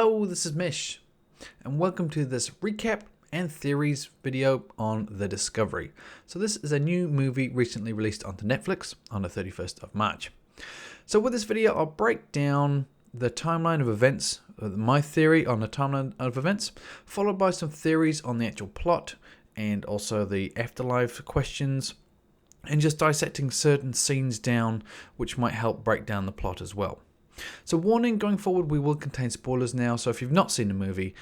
Hello, this is Mish, and welcome to this recap and theories video on The Discovery. So this is a new movie recently released onto Netflix on the 31st of March. So with this video, I'll break down the timeline of events, my theory on the timeline of events, followed by some theories on the actual plot and also the afterlife questions, and just dissecting certain scenes down which might help break down the plot as well. So warning, going forward we will contain spoilers now, so if you've not seen the movie,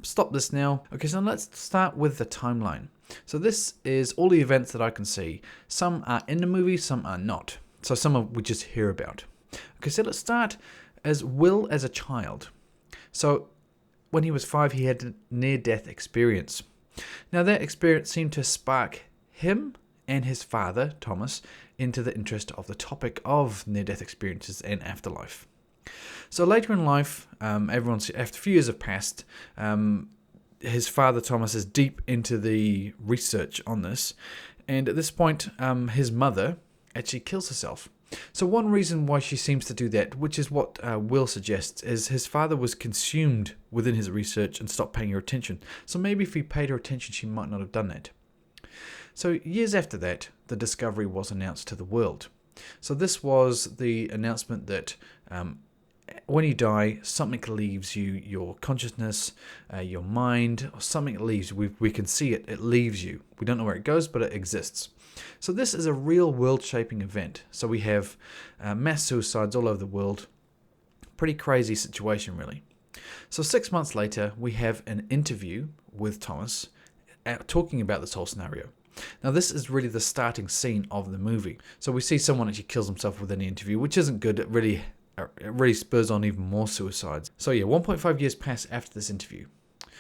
stop this now. Okay, so let's start with the timeline. So this is all the events that I can see. Some are in the movie, some are not. So some of we just hear about. Okay, so let's start as Will as a child. So when he was 5, he had a near-death experience. Now that experience seemed to spark him and his father, Thomas, into the interest of the topic of near-death experiences and afterlife. So later in life, after a few years have passed, his father Thomas is deep into the research on this, and at this point, his mother actually kills herself. So one reason why she seems to do that, which is what Will suggests, is his father was consumed within his research and stopped paying her attention. So maybe if he paid her attention, she might not have done that. So years after that, the discovery was announced to the world. So this was the announcement that when you die, something leaves you, your consciousness, your mind, or something leaves you. We can see it, it leaves you. We don't know where it goes, but it exists. So this is a real world-shaping event. So we have mass suicides all over the world. Pretty crazy situation, really. So 6 months later, we have an interview with Thomas talking about this whole scenario. Now this is really the starting scene of the movie. So we see someone actually kills himself within the interview, which isn't good. It really spurs on even more suicides. So yeah, 1.5 years pass after this interview.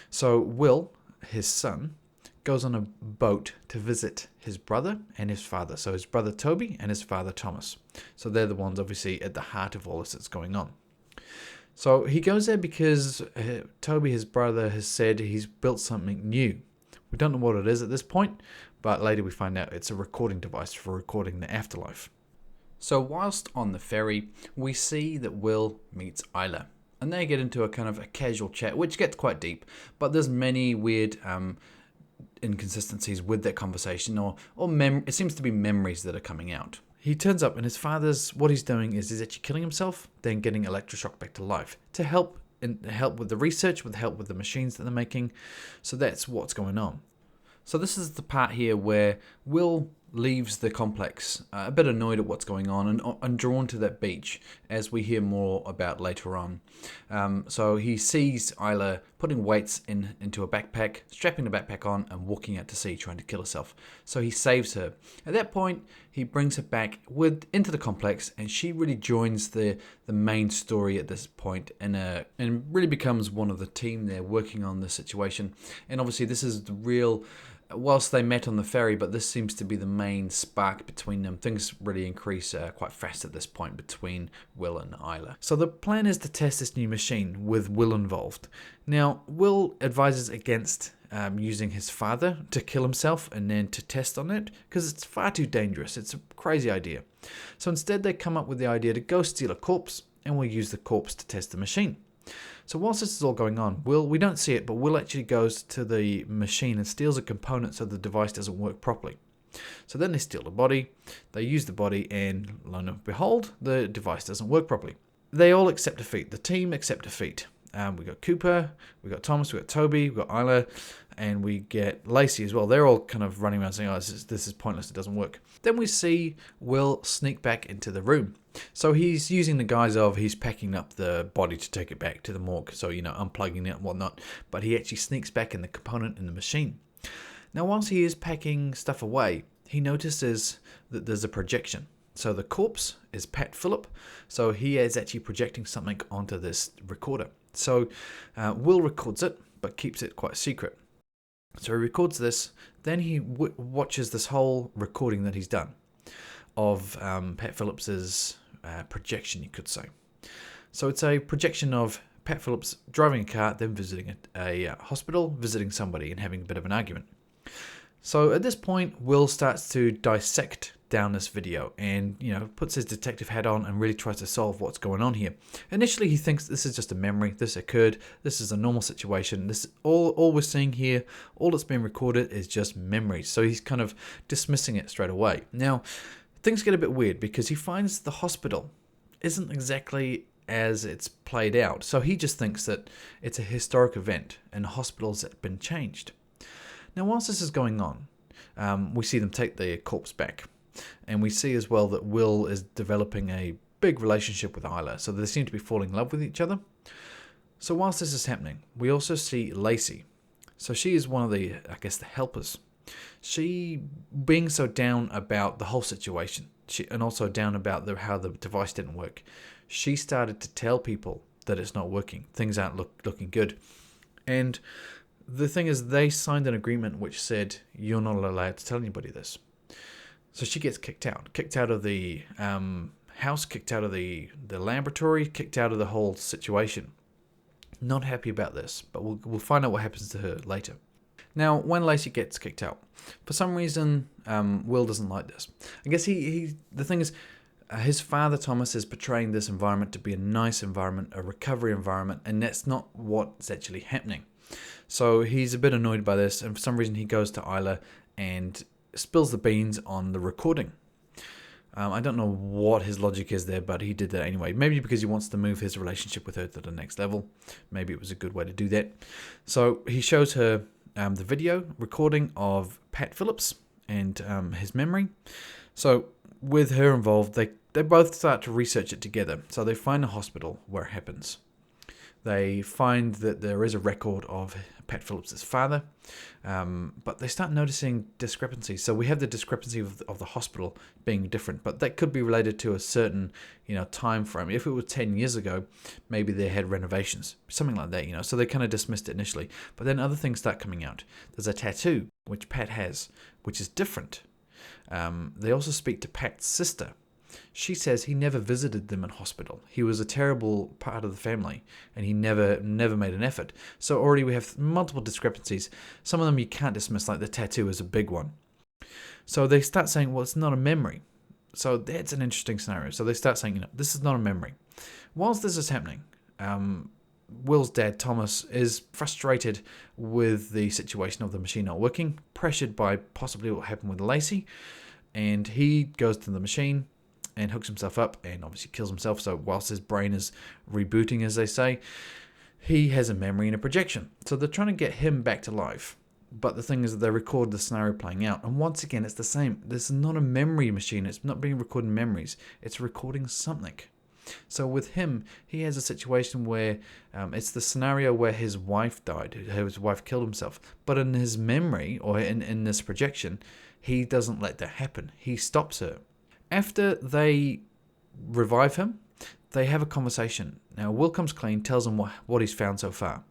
So Will, his son, goes on a boat to visit his brother and his father. So his brother Toby and his father Thomas. So they're the ones obviously at the heart of all this that's going on. So he goes there because Toby, his brother, has said he's built something new. We don't know what it is at this point, but later we find out it's a recording device for recording the afterlife. So whilst on the ferry, we see that Will meets Isla, and they get into a kind of a casual chat, which gets quite deep, but there's many weird inconsistencies with that conversation, or it seems to be memories that are coming out. He turns up, and his father's, what he's doing is he's actually killing himself, then getting electroshocked back to life to help with the research, with help with the machines that they're making. So that's what's going on. So this is the part here where Will leaves the complex, a bit annoyed at what's going on and drawn to that beach, as we hear more about later on. So he sees Isla putting weights into a backpack, strapping the backpack on and walking out to sea trying to kill herself. So he saves her. At that point, he brings her back into the complex, and she really joins the main story at this point and really becomes one of the team there working on the situation. And obviously this is the real... Whilst they met on the ferry, but this seems to be the main spark between them. Things really increase quite fast at this point between Will and Isla. So the plan is to test this new machine with Will involved. Now, Will advises against using his father to kill himself and then to test on it, because it's far too dangerous. It's a crazy idea. So instead they come up with the idea to go steal a corpse, and we'll use the corpse to test the machine. So whilst this is all going on, we don't see it, but Will actually goes to the machine and steals a component so the device doesn't work properly. So then they steal the body, they use the body, and lo and behold, the device doesn't work properly. They all accept defeat. The team accept defeat. We got Cooper, we got Thomas, we got Toby, we got Isla, and we get Lacey as well. They're all kind of running around saying, oh, this is pointless, it doesn't work. Then we see Will sneak back into the room. So he's using the guise of he's packing up the body to take it back to the morgue, so, unplugging it and whatnot, but he actually sneaks back in the component in the machine. Now, whilst he is packing stuff away, he notices that there's a projection. So the corpse is Pat Phillip, so he is actually projecting something onto this recorder. So Will records it, but keeps it quite secret. So he records this, then he watches this whole recording that he's done of Pat Phillips's projection, you could say. So it's a projection of Pat Phillips driving a car, then visiting a hospital, visiting somebody and having a bit of an argument. So at this point, Will starts to dissect down this video and, puts his detective hat on and really tries to solve what's going on here. Initially, he thinks this is just a memory. This occurred. This is a normal situation. This all we're seeing here, all that's being recorded is just memories. So he's kind of dismissing it straight away. Now, things get a bit weird because he finds the hospital isn't exactly as it's played out. So he just thinks that it's a historic event and the hospital's been changed. Now, whilst this is going on, we see them take the corpse back. And we see as well that Will is developing a big relationship with Isla. So they seem to be falling in love with each other. So whilst this is happening, we also see Lacey. So she is one of the helpers. She, being so down about the whole situation, and also down about how the device didn't work, she started to tell people that it's not working. Things aren't looking good. And the thing is, they signed an agreement which said, you're not allowed to tell anybody this. So she gets kicked out of the house, kicked out of the laboratory, kicked out of the whole situation. Not happy about this, but we'll find out what happens to her later. Now, when Lacey gets kicked out, for some reason, Will doesn't like this. I guess the thing is, his father, Thomas, is portraying this environment to be a nice environment, a recovery environment, and that's not what's actually happening. So he's a bit annoyed by this, and for some reason he goes to Isla and spills the beans on the recording. I don't know what his logic is there, but he did that anyway. Maybe because he wants to move his relationship with her to the next level. Maybe it was a good way to do that. So he shows her the video recording of Pat Phillips and his memory. So with her involved, they both start to research it together. So they find a hospital where it happens. They find that there is a record of Pat Phillips' father, but they start noticing discrepancies. So we have the discrepancy of the hospital being different, but that could be related to a certain, time frame. If it was 10 years ago, maybe they had renovations, something like that, So they kind of dismissed it initially, but then other things start coming out. There's a tattoo which Pat has, which is different. They also speak to Pat's sister. She says he never visited them in hospital. He was a terrible part of the family, and he never made an effort. So already we have multiple discrepancies. Some of them you can't dismiss, like the tattoo is a big one. So they start saying, well, it's not a memory. So that's an interesting scenario. So they start saying, this is not a memory. Whilst this is happening, Will's dad, Thomas, is frustrated with the situation of the machine not working, pressured by possibly what happened with Lacey, and he goes to the machine and hooks himself up and obviously kills himself. So whilst his brain is rebooting, as they say, he has a memory and a projection. So they're trying to get him back to life. But the thing is that they record the scenario playing out. And once again, it's the same. This is not a memory machine. It's not being recording memories. It's recording something. So with him, he has a situation where it's the scenario where his wife died. His wife killed himself. But in his memory, or in this projection, he doesn't let that happen. He stops her. After they revive him, they have a conversation. Now, Will comes clean, tells him what he's found so far.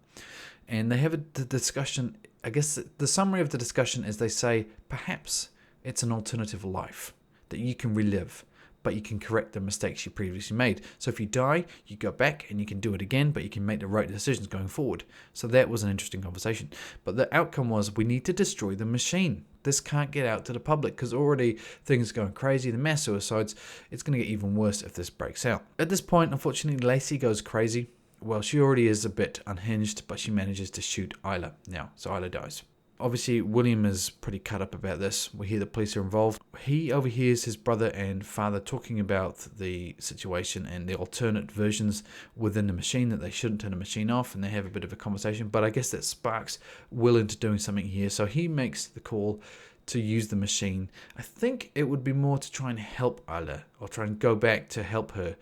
And they have a discussion. I guess the summary of the discussion is they say, perhaps it's an alternative life that you can relive, but you can correct the mistakes you previously made. So if you die, you go back and you can do it again, but you can make the right decisions going forward. So that was an interesting conversation. But the outcome was, we need to destroy the machine. This can't get out to the public because already things are going crazy. The mass suicides, it's going to get even worse if this breaks out. At this point, unfortunately, Lacey goes crazy. Well, she already is a bit unhinged, but she manages to shoot Isla now. So Isla dies. Obviously, William is pretty cut up about this. We hear the police are involved. He overhears his brother and father talking about the situation and the alternate versions within the machine, that they shouldn't turn the machine off, and they have a bit of a conversation. But I guess that sparks Will into doing something here. So he makes the call to use the machine. I think it would be more to try and help Isla, or try and go back to help her,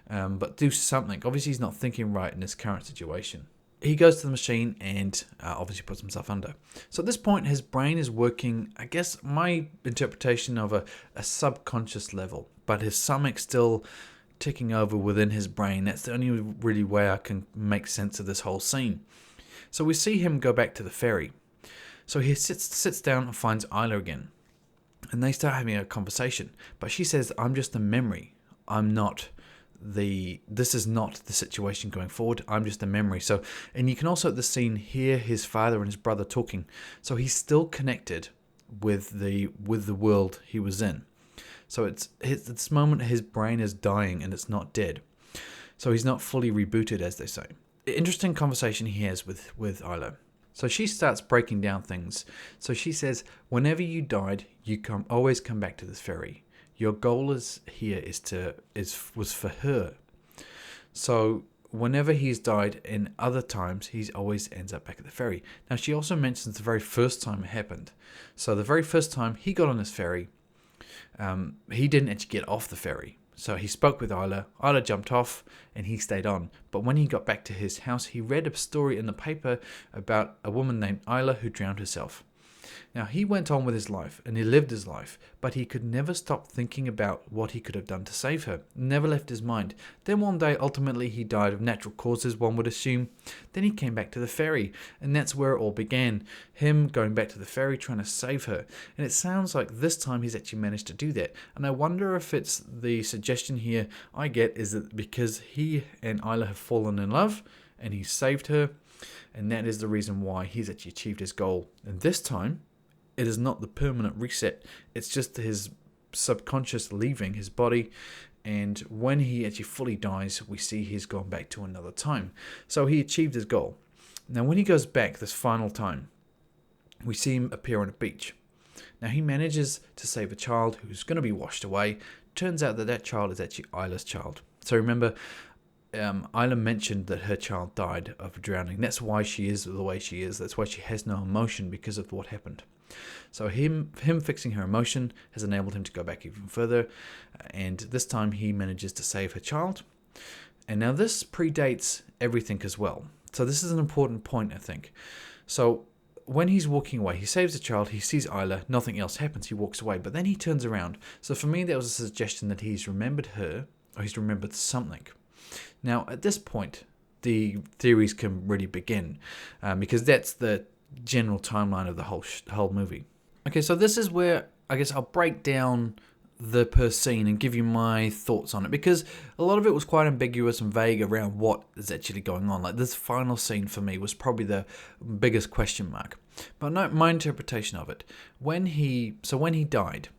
but do something. Obviously, he's not thinking right in this current situation. He goes to the machine and obviously puts himself under. So at this point, his brain is working, I guess, my interpretation of a subconscious level, but his stomach's still ticking over within his brain. That's the only really way I can make sense of this whole scene. So we see him go back to the ferry. So he sits down and finds Isla again. And they start having a conversation. But she says, I'm just a memory. This is not the situation going forward. I'm just a memory. So, and you can also at the scene hear his father and his brother talking. So he's still connected with the world he was in. So it's this moment his brain is dying and it's not dead. So he's not fully rebooted, as they say. Interesting conversation he has with Isla. So she starts breaking down things. So she says, whenever you died, you always come back to this ferry. Your goal was for her. So whenever he's died in other times, he always ends up back at the ferry. Now she also mentions the very first time it happened. So the very first time he got on this ferry, he didn't actually get off the ferry. So he spoke with Isla. Isla jumped off and he stayed on. But when he got back to his house, he read a story in the paper about a woman named Isla who drowned herself. Now, he went on with his life and he lived his life, but he could never stop thinking about what he could have done to save her. Never left his mind. Then one day, ultimately, he died of natural causes, one would assume. Then he came back to the ferry, and that's where it all began. Him going back to the ferry, trying to save her. And it sounds like this time he's actually managed to do that. And I wonder if it's the suggestion here I get is that because he and Isla have fallen in love and he saved her, and that is the reason why he's actually achieved his goal. And this time, it is not the permanent reset. It's just his subconscious leaving his body. And when he actually fully dies, we see he's gone back to another time. So he achieved his goal. Now, when he goes back this final time, we see him appear on a beach. Now, he manages to save a child who's going to be washed away. Turns out that child is actually Isla's child. So remember, Isla mentioned that her child died of drowning. That's why she is the way she is. That's why she has no emotion, because of what happened. So him fixing her emotion has enabled him to go back even further, and this time he manages to save her child. And now this predates everything as well. So this is an important point, I think. So when he's walking away, he saves the child, he sees Isla, nothing else happens, he walks away, but then he turns around. So for me, that was a suggestion that he's remembered her, or he's remembered something. Now, at this point, the theories can really begin, because that's the general timeline of the whole movie. Okay, so this is where I guess I'll break down the per scene and give you my thoughts on it, because a lot of it was quite ambiguous and vague around what is actually going on. Like, this final scene for me was probably the biggest question mark. But no, my interpretation of it, when he died,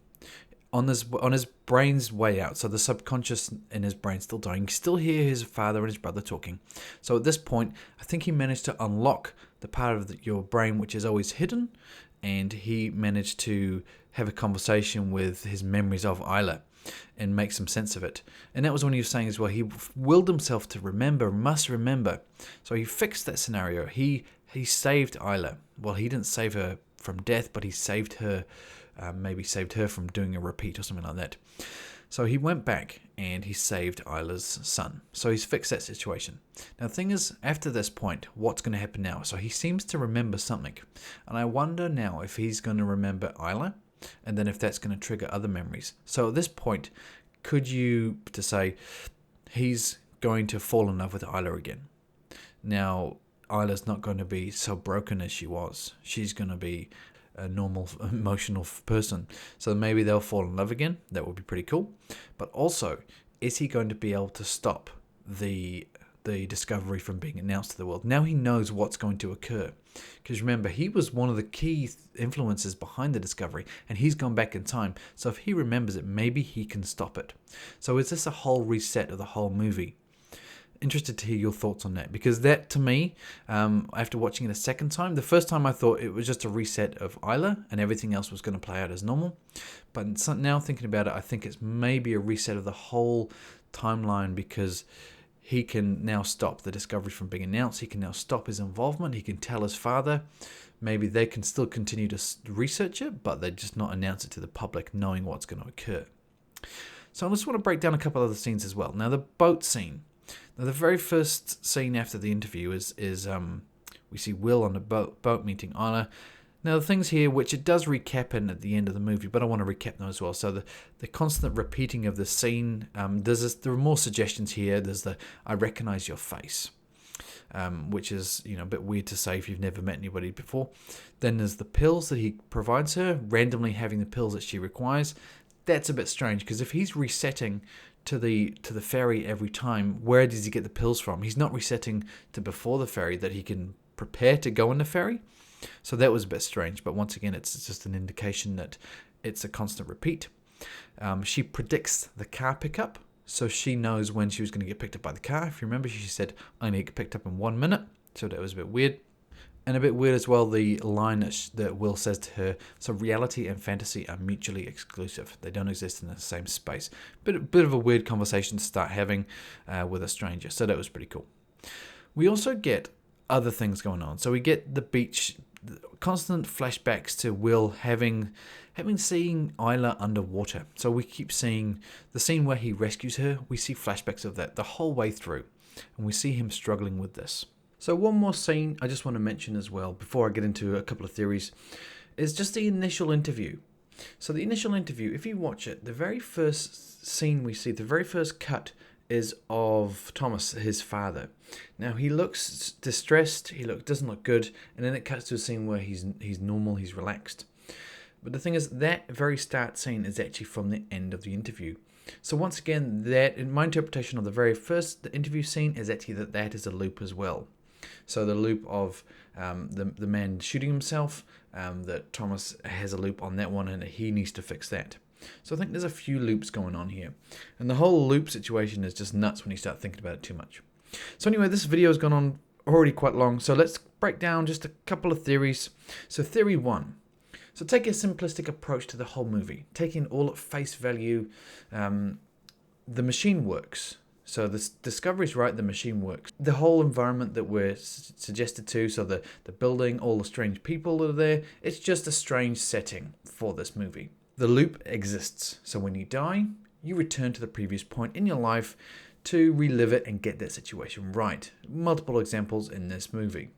on his brain's way out, so the subconscious in his brain still dying, you still hear his father and his brother talking. So at this point, I think he managed to unlock the part of your brain which is always hidden, and he managed to have a conversation with his memories of Isla and make some sense of it. And that was when he was saying as well, he willed himself to must remember. So he fixed that scenario. He saved Isla. Well, he didn't save her from death, but he saved her. Maybe saved her from doing a repeat or something like that. So he went back and he saved Isla's son. So he's fixed that situation. Now the thing is, after this point, what's going to happen now? So he seems to remember something. And I wonder now if he's going to remember Isla, and then if that's going to trigger other memories. So at this point, could you to say he's going to fall in love with Isla again? Now, Isla's not going to be so broken as she was. She's going to be a normal emotional person. So maybe they'll fall in love again. That would be pretty cool. But also, is he going to be able to stop the discovery from being announced to the world? Now he knows what's going to occur. Because remember, he was one of the key influences behind the discovery, and he's gone back in time. So if he remembers it, maybe he can stop it. So is this a whole reset of the whole movie? Interested to hear your thoughts on that, because that, to me, after watching it a second time, the first time I thought it was just a reset of Isla and everything else was going to play out as normal, but now thinking about it, I think it's maybe a reset of the whole timeline, because he can now stop the discovery from being announced. He can now stop his involvement. He can tell his father. Maybe they can still continue to research it, but they just not announce it to the public, knowing what's going to occur. So I just want to break down a couple other scenes as well. Now, the boat scene. Now, the very first scene after the interview is we see Will on the boat meeting Isla. Now, the things here, which it does recap in at the end of the movie, but I want to recap them as well. So the constant repeating of the scene, there are more suggestions here. There's the I recognize your face, which is a bit weird to say if you've never met anybody before. Then there's the pills that he provides her, randomly having the pills that she requires. That's a bit strange, because if he's resetting to the ferry every time, where does he get the pills from? He's not resetting to before the ferry that he can prepare to go on the ferry. So that was a bit strange, but once again, it's just an indication that it's a constant repeat. She predicts the car pickup, so she knows when she was going to get picked up by the car. If you remember, she said, I need to get picked up in 1 minute, so that was a bit weird. And a bit weird as well, the line that Will says to her, so reality and fantasy are mutually exclusive. They don't exist in the same space. Bit of a weird conversation to start having with a stranger, so that was pretty cool. We also get other things going on. So we get the beach, constant flashbacks to Will having seen Isla underwater. So we keep seeing the scene where he rescues her. We see flashbacks of that the whole way through, and we see him struggling with this. So one more scene I just want to mention as well before I get into a couple of theories is just the initial interview. So the initial interview, if you watch it, the very first scene we see, the very first cut is of Thomas, his father. Now he looks distressed, doesn't look good, and then it cuts to a scene where he's normal, he's relaxed. But the thing is, that very start scene is actually from the end of the interview. So once again, that in my interpretation of the very first interview scene is actually that is a loop as well. So the loop of the man shooting himself, that Thomas has a loop on that one and he needs to fix that. So I think there's a few loops going on here. And the whole loop situation is just nuts when you start thinking about it too much. So anyway, this video has gone on already quite long. So let's break down just a couple of theories. So theory 1. So take a simplistic approach to the whole movie. Taking all at face value, the machine works. So the discovery's right, the machine works. The whole environment that we're suggested to, so the building, all the strange people that are there, it's just a strange setting for this movie. The loop exists. So when you die, you return to the previous point in your life to relive it and get that situation right. Multiple examples in this movie.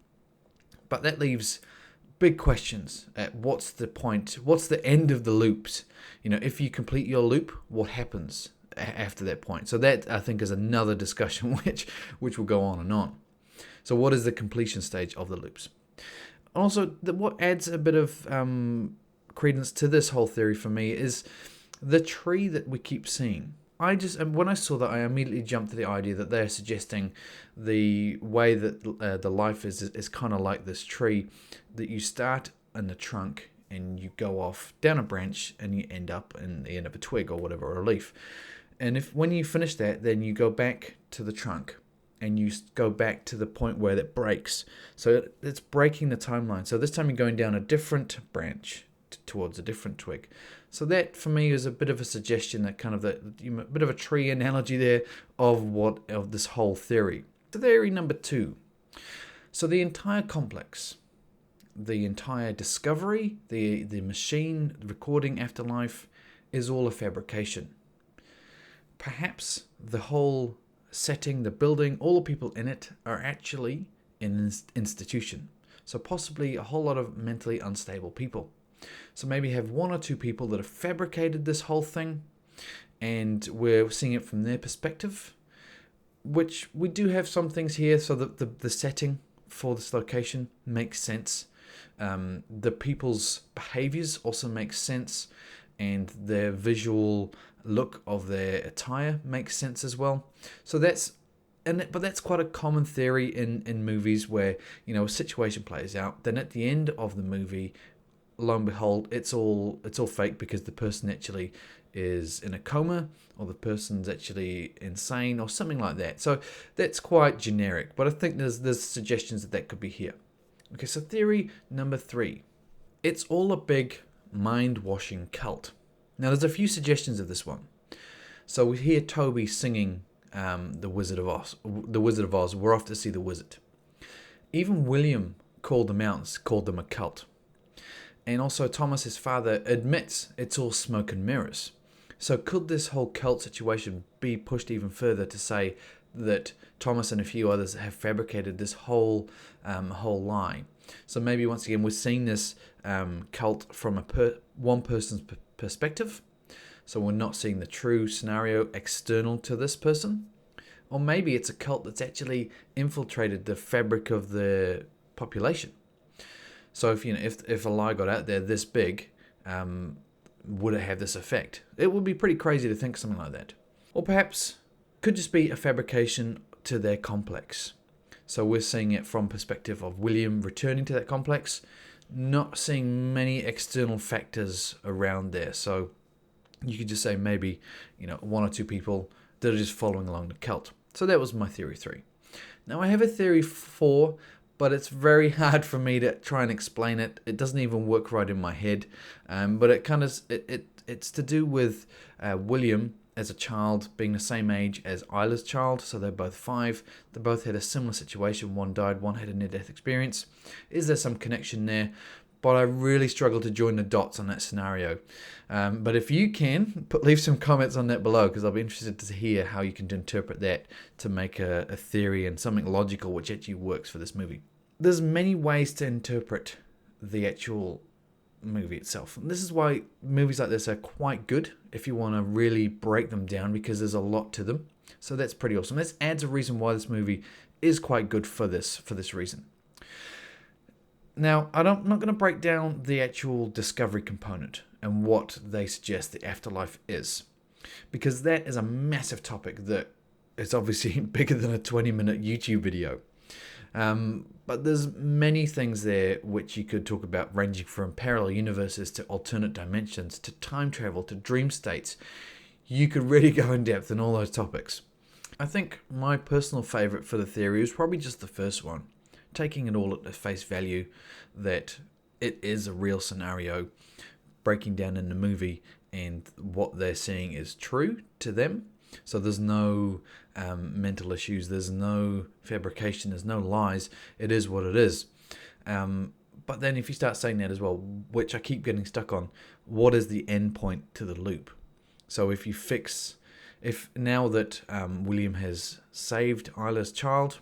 But that leaves big questions. What's the point? What's the end of the loops? If you complete your loop, what happens after that point? So that, I think, is another discussion which will go on and on. So what is the completion stage of the loops? Also, what adds a bit of credence to this whole theory for me is the tree that we keep seeing. When I saw that, I immediately jumped to the idea that they're suggesting the way that the life is kind of like this tree, that you start in the trunk and you go off down a branch and you end up in the end of a twig or whatever, or a leaf. And when you finish that, then you go back to the trunk and you go back to the point where that breaks. So it's breaking the timeline. So this time you're going down a different branch towards a different twig. So that for me is a bit of a suggestion, that kind of a bit of a tree analogy there of this whole theory. Theory number 2. So the entire complex, the entire discovery, the machine, recording afterlife is all a fabrication. Perhaps the whole setting, the building, all the people in it are actually an institution. So possibly a whole lot of mentally unstable people. So maybe have 1 or 2 people that have fabricated this whole thing, and we're seeing it from their perspective, which we do have some things here. So that the setting for this location makes sense. The people's behaviors also make sense, and their visual look of their attire makes sense as well. So but that's quite a common theory in movies where a situation plays out, then at the end of the movie, lo and behold, it's all fake because the person actually is in a coma, or the person's actually insane, or something like that. So that's quite generic, but I think there's suggestions that could be here. Okay, so theory number 3. It's all a big mind-washing cult. Now there's a few suggestions of this one. So we hear Toby singing the Wizard of Oz. We're off to see the wizard. Even William called them a cult. And also Thomas, his father, admits it's all smoke and mirrors. So could this whole cult situation be pushed even further to say that Thomas and a few others have fabricated this whole lie? So maybe once again we're seeing this cult from one person's perspective. So we're not seeing the true scenario external to this person. Or maybe it's a cult that's actually infiltrated the fabric of the population. So if a lie got out there this big, would it have this effect? It would be pretty crazy to think something like that. Or perhaps could just be a fabrication to their complex. So we're seeing it from perspective of William returning to that complex. not seeing many external factors around there. So you could just say maybe, one or two people that are just following along the cult. So that was my theory 3. Now I have a theory 4, but it's very hard for me to try and explain it. It doesn't even work right in my head. But it kind of it's to do with William as a child being the same age as Isla's child. So they're both 5. They both had a similar situation. One died, one had a near-death experience. Is there some connection there? But I really struggle to join the dots on that scenario. But if you can, leave some comments on that below, because I'll be interested to hear how you can interpret that to make a theory and something logical which actually works for this movie. There's many ways to interpret the actual movie itself. And this is why movies like this are quite good if you want to really break them down, because there's a lot to them. So that's pretty awesome. This adds a reason why this movie is quite good for this reason. Now, I'm not going to break down the actual discovery component and what they suggest the afterlife is, because that is a massive topic that is obviously bigger than a 20-minute YouTube video. But there's many things there which you could talk about, ranging from parallel universes to alternate dimensions to time travel to dream states. You could really go in depth in all those topics. I think my personal favorite for the theory is probably just the first one, taking it all at face value that it is a real scenario, breaking down in the movie, and what they're seeing is true to them. So there's no mental issues, there's no fabrication, there's no lies. It is what it is. But then if you start saying that as well, which I keep getting stuck on, what is the end point to the loop? So if now that William has saved Isla's child,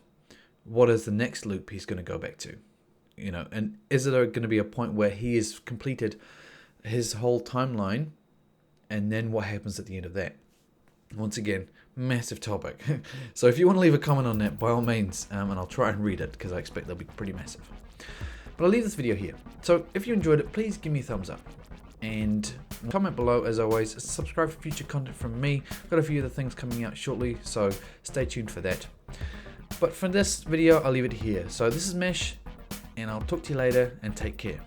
what is the next loop he's going to go back to? And is there going to be a point where he has completed his whole timeline, and then what happens at the end of that? Once again, massive topic. So if you want to leave a comment on that, by all means, and I'll try and read it, because I expect they'll be pretty massive. But I'll leave this video here. So if you enjoyed it, please give me a thumbs up. And comment below, as always. Subscribe for future content from me. I've got a few other things coming out shortly, so stay tuned for that. But for this video, I'll leave it here. So this is Mesh, and I'll talk to you later, and take care.